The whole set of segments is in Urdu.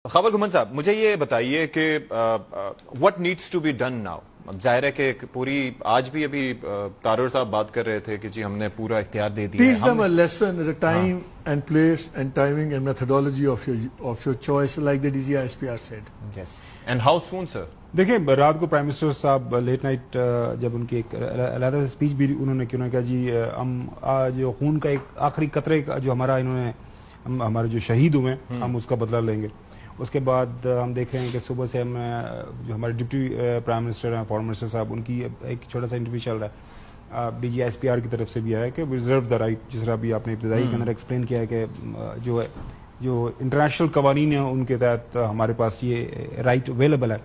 خبر گھمن صاحب مجھے یہ بتائیے کہ what needs to be done now؟ اب ظاہر ہے کہ پوری آج بھی ابھی تارور صاحب بات کر رہے تھے کہ جی ہم نے پورا اختیار دے دیا ہے. Teach them a lesson at a time and place and timing and methodology of your choice, like the DGISPR said. Yes. And how soon, sir? دیکھیں رات کو پرائم منسٹر صاحب لیٹ نائٹ جب ان کی ایک علیحدہ اسپیچ بھی انہوں نے کہا جی ہم جو خون کا ایک آخری قطرے جو ہمارا انہوں نے ہمارے جو شہید ہوئے ہیں ہم اس کا بدلہ لیں گے. اس کے بعد ہم دیکھ رہے ہیں کہ صبح سے ہم جو ہمارے ڈپٹی پرائم منسٹر ہیں فارن منسٹر صاحب ان کی ایک چھوٹا سا انٹرویو چل رہا ہے DGISPR کی طرف سے بھی آیا کہ ریزرو دا رائٹ، جس طرح بھی آپ نے ابتدائی کے اندر ایکسپلین کیا ہے کہ جو انٹرنیشنل قوانین ہیں ان کے تحت ہمارے پاس یہ رائٹ اویلیبل ہے.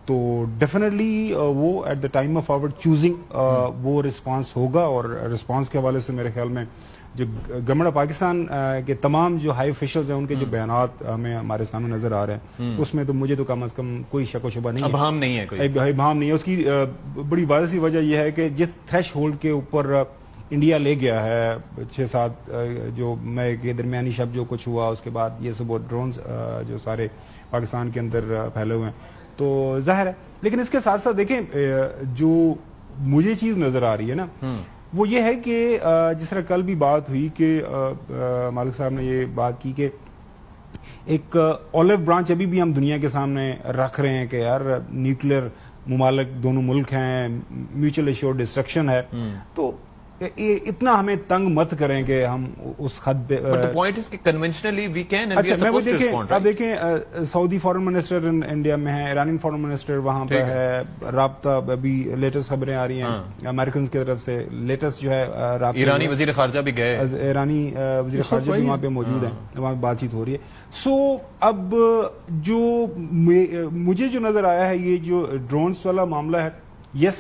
تو ڈیفینیٹلی وہ at the time of our choosing وہ رسپانس ہوگا. اور رسپانس کے حوالے سے میرے خیال میں جو گورنمنٹ آف پاکستان کے تمام جو ہائی آفیشلز ہیں ان کے جو بیانات ہمیں ہمارے سامنے نظر آ رہے ہیں اس میں تو مجھے تو کم از کم کوئی شک و شبہ نہیں ہے، ابہام نہیں ہے، کوئی ابہام نہیں ہے. اس کی بڑی واضح سی وجہ یہ ہے کہ جس تھریش ہولڈ کے اوپر انڈیا لے گیا ہے 6-7 جو میں کے درمیانی شب جو کچھ ہوا اس کے بعد یہ سب ڈرونز جو سارے پاکستان کے اندر پھیلے ہوئے ہیں تو ظاہر ہے. لیکن اس کے ساتھ ساتھ دیکھیں جو مجھے چیز نظر آ رہی ہے نا وہ یہ ہے کہ جس طرح کل بھی بات ہوئی کہ مالک صاحب نے یہ بات کی کہ ایک اولیو برانچ ابھی بھی ہم دنیا کے سامنے رکھ رہے ہیں کہ یار نیوکلیر ممالک دونوں ملک ہیں، میوچل ایشورڈ ڈسٹرکشن ہے. تو اتنا ہمیں تنگ مت کریں کہ ہم اس حد پہ اب دیکھیں سعودی فارن منسٹر انڈیا میں ہے، ایرانی فارن منسٹر وہاں پہ ہے، رابطہ ابھی لیٹسٹ خبریں آ رہی ہیں امریکنز کی طرف سے، لیٹسٹ جو ہے رابطہ ایرانی وزیر خارجہ بھی گئے، ایرانی وزیر خارجہ بھی وہاں پہ موجود ہیں، وہاں پہ بات چیت ہو رہی ہے. سو اب جو مجھے جو نظر آیا ہے یہ جو ڈرونز والا معاملہ ہے، یس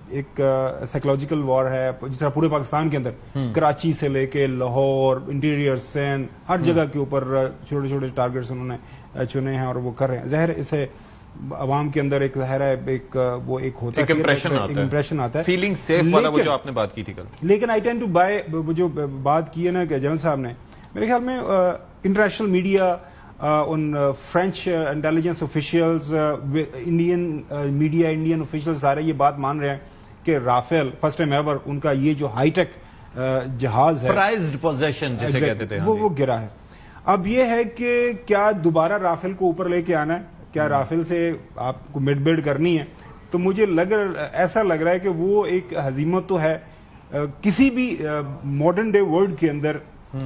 ایک سائیکولوجیکل وار ہے جس طرح پورے پاکستان کے اندر کراچی سے لے کے لاہور، انٹیریئر، سندھ، ہر جگہ کے اوپر چھوٹے چھوٹے ٹارگیٹس انہوں نے چنے ہیں اور وہ کر رہے ہیں. ظاہر اسے عوام کے اندر ایک ظاہر ہے وہ ایک ہوتا ہے امپریشن آتا ہے، فیلنگ سیف والا وہ جو آپ نے بات کی تھی کل. لیکن آئی ٹینڈ ٹو بائی وہ جو بات کی ہے نا کہ جنرل صاحب نے، میرے خیال میں international media, in French intelligence officials, Indian media, Indian officials سارے یہ بات مان رہے ہیں کہ رافیل فرسٹ ٹائم ایور ان کا یہ جو ہائی ٹیک جہاز ہے پرائزڈ پوزیشن جسے کہتے تھے وہ گرا ہے. اب یہ ہے کہ کیا دوبارہ رافیل کو اوپر لے کے آنا ہے، کیا رافیل سے آپ کو مڈ بیڈ کرنی ہے. تو مجھے ایسا لگ رہا ہے کہ وہ ایک ہزیمت تو ہے کسی بھی ماڈرن ڈے ورلڈ کے اندر.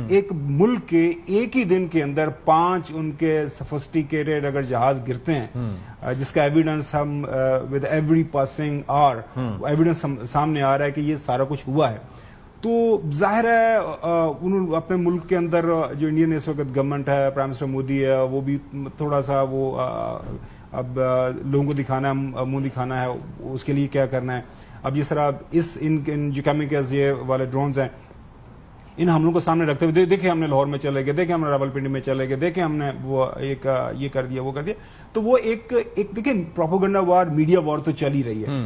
ایک ملک کے ایک ہی دن کے اندر 5 ان کے سفسٹیکیٹڈ اگر جہاز گرتے ہیں جس کا ایویڈنس ہم with every passing hour evidence سامنے آ رہا ہے کہ یہ سارا کچھ ہوا ہے. تو ظاہر ہے انہوں اپنے ملک کے اندر جو انڈین اس وقت گورنمنٹ ہے، پرائم منسٹر مودی ہے، وہ بھی تھوڑا سا وہ اب لوگوں کو دکھانا ہے، منہ دکھانا ہے، اس کے لیے کیا کرنا ہے. اب جس طرح ان جو کیمیکلز یہ والے ڈرونز ہیں ان حملوں کو سامنے رکھتے ہوئے دیکھیں ہم نے لاہور میں چلے گئے، دیکھیں ہم نے راولپنڈی میں چلے گئے، دیکھیں ہم نے وہ ایک یہ کر دیا وہ کر دیا. تو وہ ایک دیکھیں پروپیگنڈا وار، میڈیا وار تو چل ہی رہی ہے.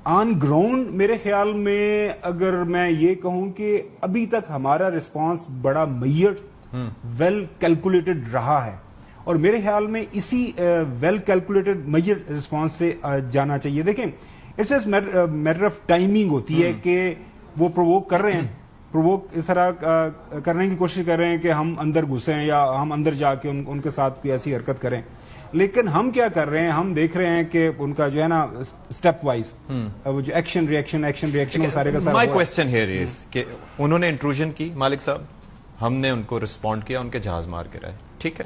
آن گراؤنڈ میرے خیال میں اگر میں یہ کہوں کہ ابھی تک ہمارا رسپانس بڑا میئر ویل کیلکولیٹڈ رہا ہے، اور میرے خیال میں اسی ویل کیلکولیٹڈ میئر رسپانس سے جانا چاہیے. دیکھیں it's a matter of timing ہوتی ہے کہ وہ پرووک کر رہے ہیں، پرووک اس طرح کرنے کی کوشش کر رہے ہیں کہ ہم اندر گھسیں یا ہم اندر جا کے ان کے ساتھ کوئی ایسی حرکت کریں. لیکن ہم کیا کر رہے ہیں، ہم دیکھ رہے ہیں کہ ان کا جو ہے نا اسٹیپ وائز وہ جو ایکشن ریئیکشن وہ سارے کا سارا. مائی کوسچن ہیئر از کہ انہوں نے انٹروژن کی مالک صاحب، ہم نے ان کو رسپونڈ کیا، ان کے جہاز مار کے رہے، ٹھیک ہے.